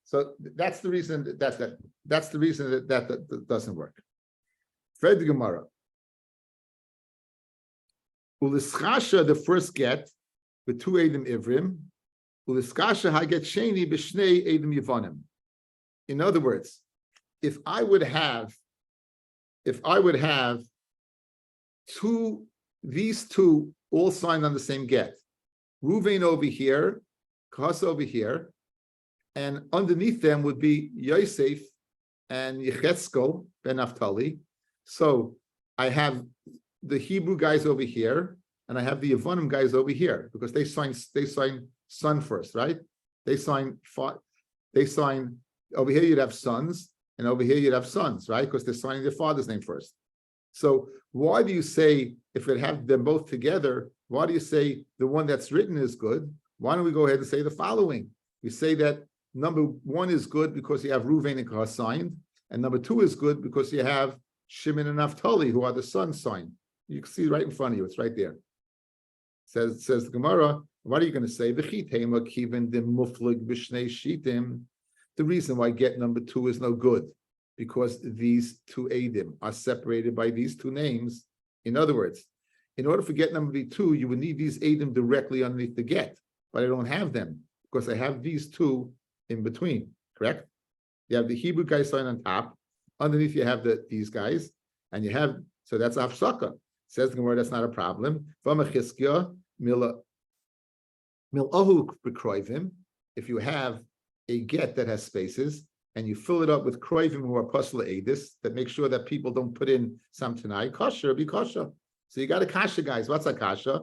so that's the reason that's the reason that doesn't work. Fred the Gemara. Ulischasha, the first get with 2 Eidim Ivrim. Ulischasha haget sheni b'shnei Eidim Yivonim. In other words, if I would have these two all signed on the same get, Ruvain over here, Kahas over here, and underneath them would be Yosef and Yechezkel ben Naphtali. So I have the Hebrew guys over here, and I have the Yevonim guys over here, because they sign son first, right? They sign over here you'd have sons, and over here you'd have sons, right? Because they're signing their father's name first. So why do you say, if it have them both together, why do you say the one that's written is good? Why don't we go ahead and say the following? We say that number 1 is good because you have Ruvain and Kahas signed, and number 2 is good because you have Shimon and Naphtali, who are the sons signed. You can see right in front of you, it's right there. Says the Gemara, what are you going to say? The reason why get number 2 is no good, because these 2 Eidim are separated by these 2 names. In other words, in order for get number 2, you would need these Eidim directly underneath the get, but I don't have them because I have these 2 in between, correct? You have the Hebrew guys signed on top, underneath you have these guys, and you have, so that's Afsaka. Says the Gemara, that's not a problem. If you have a get that has spaces, and you fill it up with kroivim who are pasla edis, that make sure that people don't put in some tanai, kosher, be kosher. So you got a kasha, guys. What's a kasha?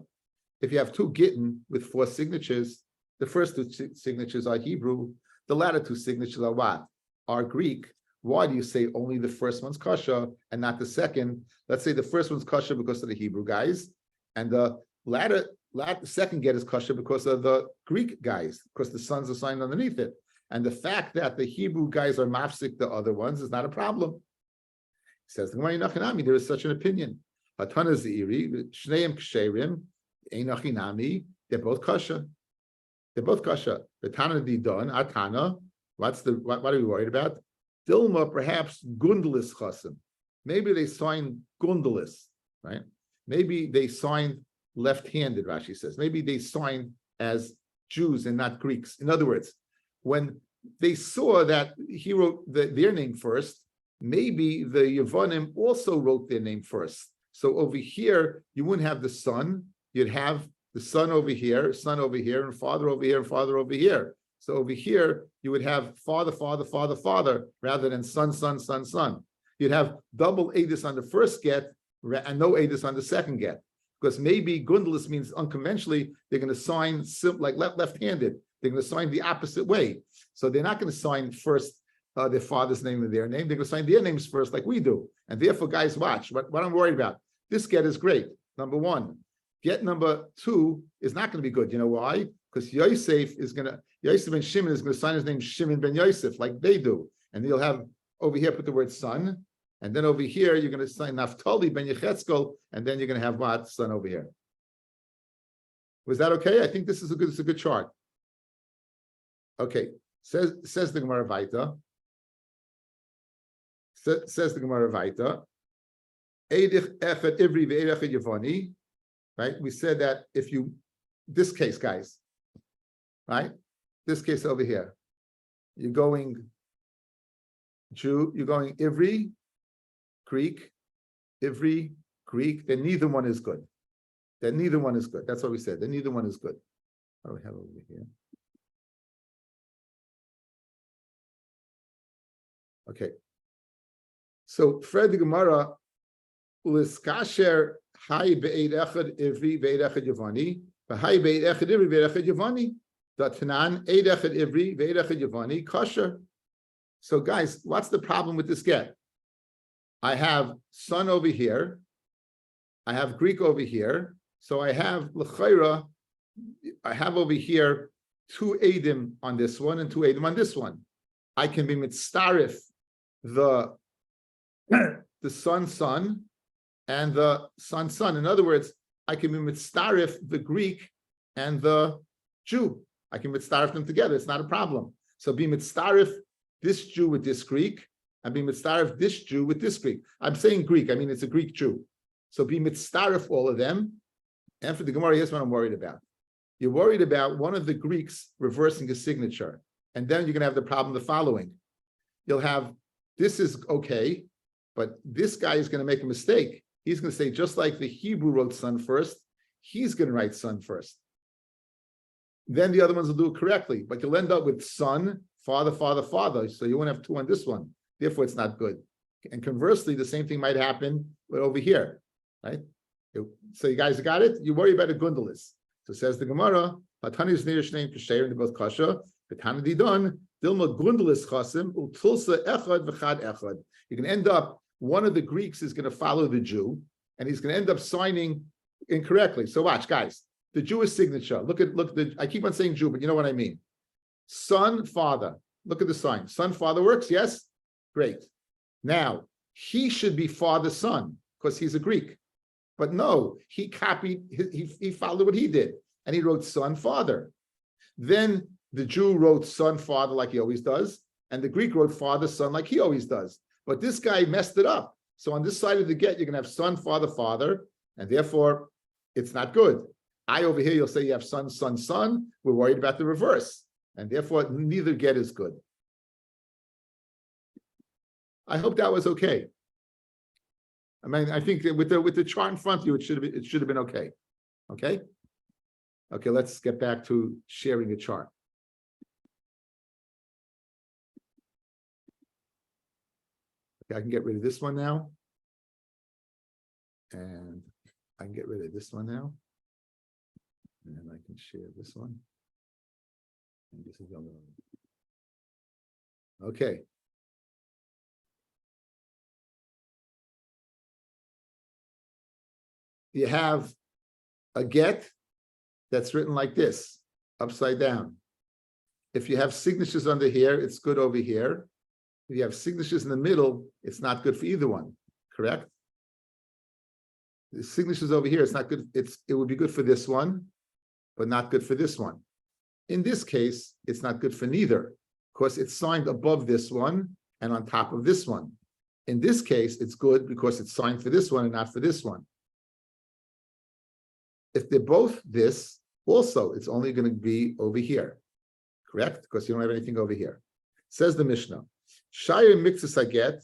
If you have 2 Gitin with 4 signatures, the first 2 signatures are Hebrew, the latter 2 signatures are what? Are Greek. Why do you say only the first one's kosher and not the second? Let's say the first one's kosher because of the Hebrew guys, and the second get is kosher because of the Greek guys, because the sons are signed underneath it. And the fact that the Hebrew guys are mafsik the other ones is not a problem. He says, there is such an opinion. Hatana Ziri, Shneim Ksherim, Einachinami, they're both kosher. They're both kosher. The Tana Didon, Atana, what are we worried about? Dilma, perhaps Gundalis Chasim. Maybe they signed Gundalis, right? Maybe they signed left-handed, Rashi says. Maybe they signed as Jews and not Greeks. In other words, when they saw that he wrote their name first, maybe the Yevonim also wrote their name first. So over here, you wouldn't have the son. You'd have the son over here, and father over here, and father over here. So over here, you would have father, rather than son. You'd have double edus on the first get and no edus on the second get. Because maybe Gundalis means unconventionally, they're going to sign like left-handed. They're going to sign the opposite way. So they're not going to sign first their father's name and their name. They're going to sign their names first like we do. And therefore, guys, watch. What I'm worried about, this get is great. Number 1, get number 2 is not going to be good. You know why? Because Yosef ben Shimon is going to sign his name Shimon ben Yosef, like they do. And you'll have over here put the word son, and then over here you're going to sign Naphtali ben Yechetzkel, and then you're going to have what? Son over here. Was that okay? I think this is a good chart. Okay. Says the Gemara Vaita. Says the Gemara Vaita. Eidich echad ivri ve'erechad yavani. Right? We said that if you, this case, guys, right? This case over here, you're going Jew, you're going Ivri, Greek, Ivri, Greek, then neither one is good. Then neither one is good. That's what we said. Then neither one is good. What do we have over here? Okay. So Fred the Gemara, Uliskasher Hai be'ed echad Ivri be'ed echad Yavani, Hai be'ed echad Ivri be'ed echad Yavani, Datanan eid echad Ivri be'ed echad Yavani kosher. So guys, what's the problem with this get? I have son over here, I have Greek over here, so I have l'chayra, I have over here 2 Eidim on this one and 2 Eidim on this one. I can be mitzarif the son and the son. In other words, I can be mitzarif the Greek and the Jew. I can mitzarif them together. It's not a problem. So be mitzarif this Jew with this Greek, and be mitzarif this Jew with this Greek. I'm saying Greek. I mean it's a Greek Jew. So be mitzarif all of them. And for the Gemara, here's what I'm worried about. You're worried about one of the Greeks reversing his signature, and then you're going to have the problem the following. You'll have, this is okay, but this guy is going to make a mistake. He's going to say, just like the Hebrew wrote son first, he's going to write son first. Then the other ones will do it correctly, but you'll end up with son, father, father, father. So you won't have 2 on this one. Therefore, it's not good. And conversely, the same thing might happen over here, right? So you guys got it? You worry about a gundalis. So says the Gemara, Hatani near Shneim Pesher, and both kasha. The Tanadi done. Dilma gundalis chasim utulsa echad v'chad echad. You can end up, one of the Greeks is going to follow the Jew, and he's going to end up signing incorrectly. So watch, guys. The Jewish signature. Look. I keep on saying Jew, but you know what I mean. Son, father. Look at the sign. Son, father works. Yes, great. Now he should be father, son, because he's a Greek. But no, he copied. He followed what he did, and he wrote son, father. Then the Jew wrote son, father, like he always does, and the Greek wrote father, son, like he always does. But this guy messed it up. So on this side of the get, you're going to have son, father, father, and therefore it's not good. I over here, you'll say you have son, son, son. We're worried about the reverse, and therefore neither get is good. I hope that was okay. I mean, I think that with the chart in front of you, it should have been okay. Okay. Okay. Let's get back to sharing a chart. Okay, I can get rid of this one now, and I can get rid of this one now, and then I can share this one. And this is the other one. Okay. You have a get that's written like this, upside down. If you have signatures under here, it's good over here. If you have signatures in the middle, it's not good for either one, correct? The signatures over here, it's not good. It would be good for this one, but not good for this one. In this case, it's not good for neither, because it's signed above this one and on top of this one. In this case, it's good because it's signed for this one and not for this one. If they're both this, also, it's only going to be over here, correct? Because you don't have anything over here. Says the Mishnah, Shire mixes aget,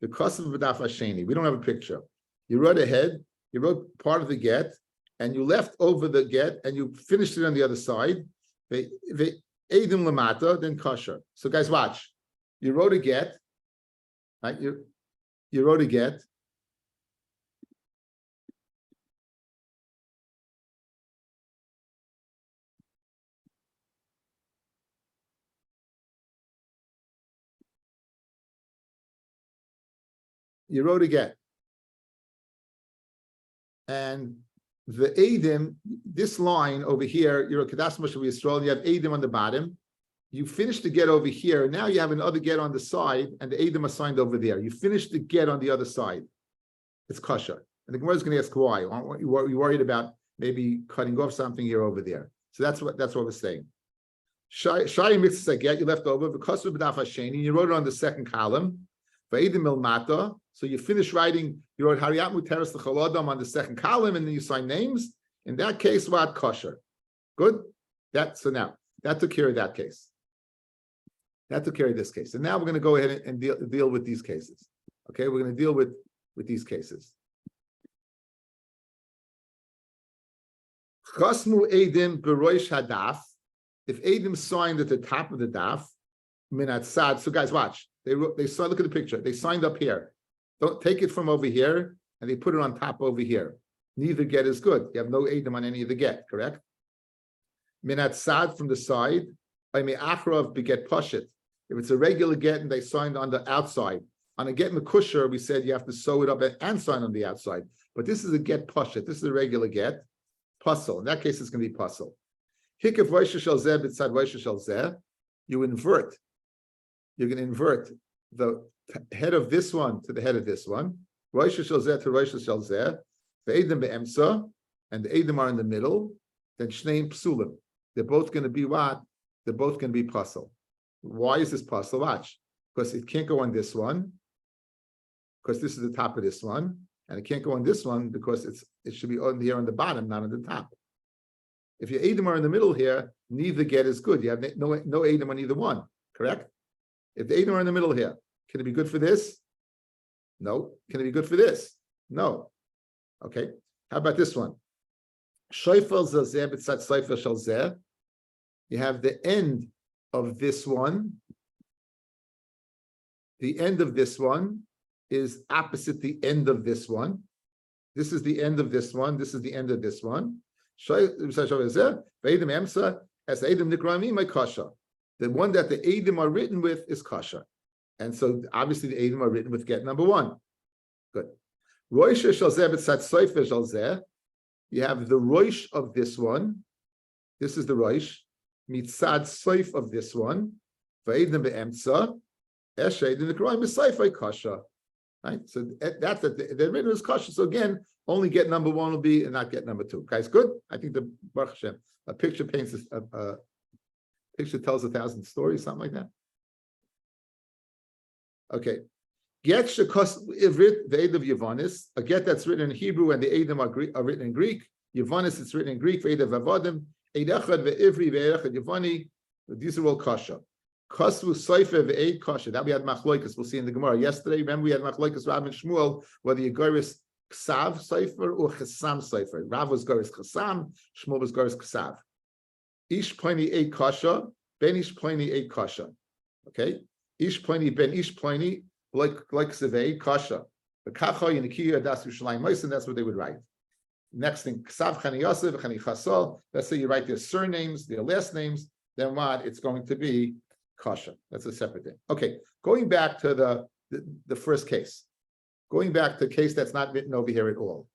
the Kosev B'daf Hasheni. We don't have a picture. You wrote ahead, you wrote part of the get, and you left over the get, and you finished it on the other side. Eidim lamata, then kosher. So guys, watch. You wrote a get, right? You wrote a get. You wrote a get. And the Eidim, this line over here, you're a Kadas Moshe Yisrael, and you have Eidim on the bottom. You finish the get over here. Now you have another get on the side, and the Eidim are signed over there. You finish the get on the other side. It's kosher. And the Gemara is going to ask why. You worried about maybe cutting off something here over there. So that's what we're saying. Shai mitzvah get you left over because of b'daf hasheni. You wrote it on the second column. V'edim milmata. So you finish writing. You wrote hariyat muteres l'cholodam on the second column, and then you sign names. In that case, what kosher? Good. So now that took care of that case. That took care of this case. And now we're going to go ahead and deal with these cases. Okay, we're going to deal with these cases. Chasmu Eidim Beroish Hadaf. If Eidim signed at the top of the daf, Minat Sad. So guys, watch. They saw. Look at the picture. They signed up here. Don't take it from over here, and they put it on top over here. Neither get is good. You have no Eidim on any of the get. Correct. Minat Sad from the side. I mean Achrav beget Pashit. If it's a regular get and they signed on the outside. On a get Mekusher, we said you have to sew it up and sign on the outside. But this is a get Pashit. This is a regular get. Puzzle. In that case, it's going to be puzzle. Hikif Rosh Zeh b'tzad Rosh Zeh. You invert. You're going to invert the head of this one to the head of this one. Rosh Zeh to Rosh Zeh. The Eidim be'emsa, and the Eidim are in the middle. Then Shneim Psulim. They're both going to be what? They're both going to be puzzle. Why is this puzzle? Watch. Because it can't go on this one. Because this is the top of this one. And it can't go on this one because it should be on here on the bottom, not on the top. If your Eidim are in the middle here, neither get is good. You have no Eidim on either one, correct? If the Eidim are in the middle here, can it be good for this? No. Can it be good for this? No. Okay. How about this one? Shoifel zeh b'tzad soifel shel zeh. You have the end of this one. The end of this one is opposite the end of this one. This is the end of this one. This is the end of this one. The one that the Eidim are written with is kasha. And so obviously the Eidim are written with get number one. Good. You have the roish of this one. This is the roish. Mitzad soif of this one. V'eidim be'emtza. Eshedim nikroim b'seifai kasha. Right, so that's the written is kasha. So again, only get number one will be and not get number two. Guys, good. I think the Baruch Hashem, a picture paints a picture tells 1,000 stories, something like that. Okay, get shekos ivrit the Eid of Yavanis, a get that's written in Hebrew and the Eidim are written in Greek. Yavanis it's written in Greek. Eid of Avodim, Eid Echad ve'Ivri ve'Echad Yavani. These are all kasha. Kasvu Seifer ve'Eid kasha. That we had machloikas. We'll see in the Gemara. Yesterday, remember we had machloikas Rav and Shmuel whether you goris ksav Seifer or chesam Seifer. Rav was goris chesam, Shmuel was goris ksav. Ish pliny Eid kasha, ben ish pliny Eid kasha. Okay, ish pliny ben ish pliny like sevei kasha. The kacha yinikiya das Yerushalayim Meissen. That's what they would write. Next thing, ksav chani Yosef chani chasol. Let's say you write their surnames, their last names. Then what? It's going to be kasha. That's a separate thing. Okay, going back to the first case. Going back to the case that's not written over here at all.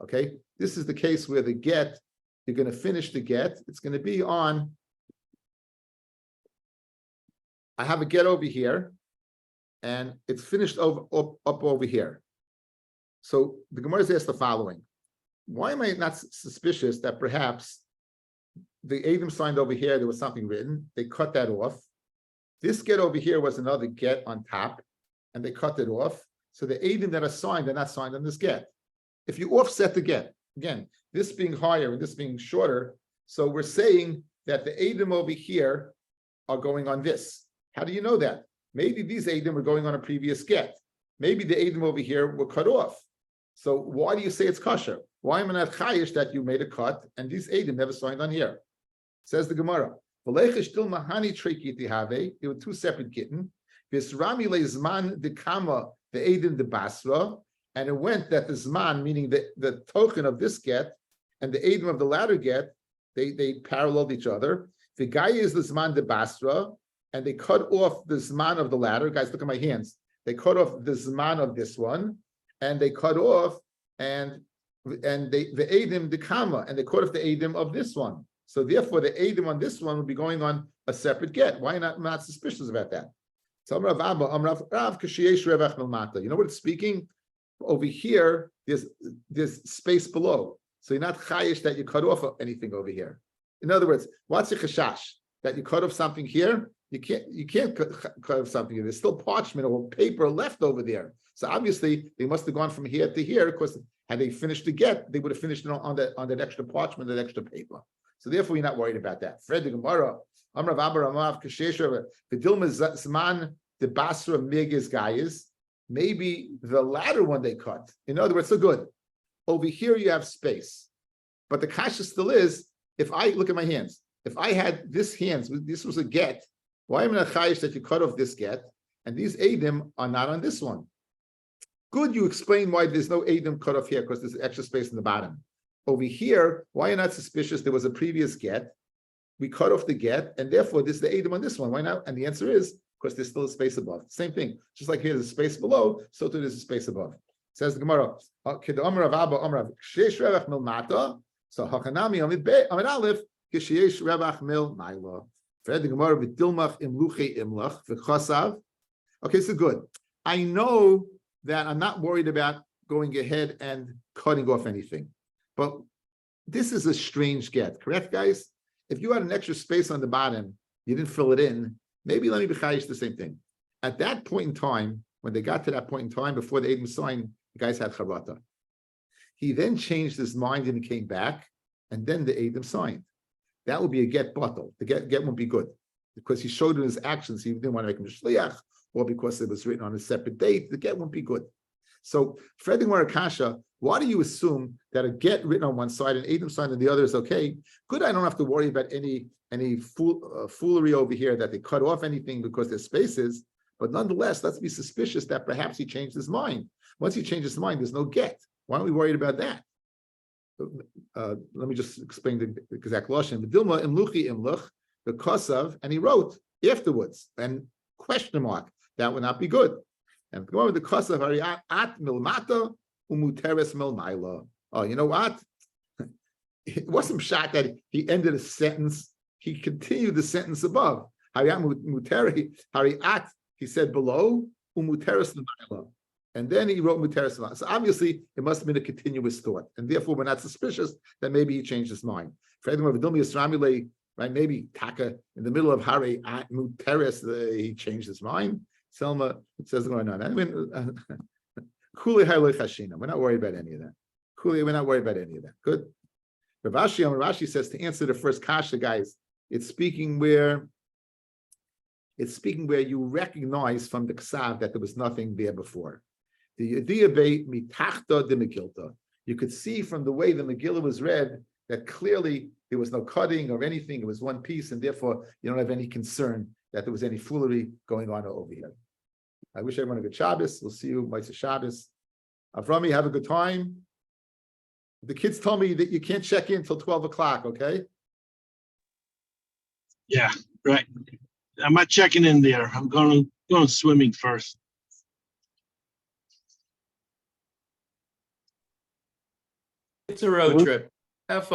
Okay, this is the case where the get, you're going to finish the get. It's going to be on, I have a get over here, and it's finished up over here. So the Gemara is asked the following. Why am I not suspicious that perhaps the Eidim signed over here, there was something written, they cut that off. This get over here was another get on top, and they cut it off. So the Eidim that are signed, they're not signed on this get. If you offset the get, again, this being higher and this being shorter, so we're saying that the Eidim over here are going on this. How do you know that? Maybe these Eidim were going on a previous get. Maybe the Eidim over here were cut off. So why do you say it's kosher? Why am I not chayish that you made a cut and these Eidim never signed on here? Says the Gemara. There were two separate Gitin. Visrami leizman dekama the Eidim de Basra, and it went that the Zman, meaning the token of this get, and the Eidim of the latter get, they paralleled each other. The guy is the Zman de Basra, and they cut off the Zman of the latter. Guys, look at my hands. They cut off the Zman of this one, and they cut off, and and the Adim the Kama, and they caught off the Adim of this one. So therefore, the Adim on this one would be going on a separate get. Why not suspicious about that? So Rav Abba, Rav Kashiyesh Revach Milmata. You know what it's speaking? Over here, there's space below. So you're not chayish that you cut off anything over here. In other words, what's your chashash? That you cut off something here? You can't cut off something here. There's still parchment or paper left over there. So obviously they must have gone from here to here, because had they finished the get, they would have finished it on that extra parchment, that extra paper. So therefore, you're not worried about that. Fred the Gemara, Amrav Abba Ramav Kashesha, Vidilma Zman the Basra Migas Gayas. Maybe the latter one they cut. In other words, so good. Over here you have space, but the kasha still is. If I look at my hands, if I had this hands, this was a get. Why am I chayish that you cut off this get, and these edim are not on this one? Good, you explain why there's no edim cut off here, because there's extra space in the bottom. Over here, why are you not suspicious? There was a previous get. We cut off the get, and therefore this is the edim on this one. Why not? And the answer is because there's still a space above. Same thing. Just like here, there's a space below, so too there's a space above. Says the Gemara. So Hachanami Amid Aleph Kisheyesh Revach Mil Maila. Fred the Gemara v'Dilmach Imluche Imlach v'Chasav. Okay, so good. I know that I'm not worried about going ahead and cutting off anything, but this is a strange get, correct, guys? If you had an extra space on the bottom, you didn't fill it in. Maybe let me be chayish the same thing. At that point in time, when they got to that point in time before the Edom signed, the guys had charata. He then changed his mind and he came back, and then the Edom signed. That would be a get bottle. The get won't be good because he showed in his actions he didn't want to make him a shliach, or because it was written on a separate date. The get won't be good. So, Fred Akasha, why do you assume that a get written on one side and Edom signed on the other is okay? Good, I don't have to worry about any foolery over here that they cut off anything because there's spaces. But nonetheless, let's be suspicious that perhaps he changed his mind. Once he changed his mind, there's no get. Why aren't we worried about that? Let me just explain the exact lashon. The Dilma imluchi imluch, the kosav, and he wrote afterwards, and question mark, that would not be good. And go over the kosav at milmata umuteres milmaila. Oh, you know what? It wasn't shot that he ended a sentence. He continued the sentence above. Hariat muteri hariat. He said below umuteres milmaila. And then he wrote Muteres. So obviously, it must have been a continuous thought. And therefore, we're not suspicious that maybe he changed his mind. Right? Maybe Taka, in the middle of Hari Muteres, he changed his mind. Selma, it says going on. I mean, we're not worried about any of that. We're not worried about any of that. Good. Rashi says to answer the first kasha, guys, it's speaking where you recognize from the ksav that there was nothing there before. The idea mitachta de Megilta. You could see from the way the Megillah was read that clearly there was no cutting or anything. It was one piece, and therefore you don't have any concern that there was any foolery going on over here. I wish everyone a good Shabbos. We'll see you Ma'aseh Shabbos. Avrami, have a good time. The kids told me that you can't check in till 12 o'clock, okay? Yeah, right. I'm not checking in there. I'm going swimming first. It's a road trip. Have fun.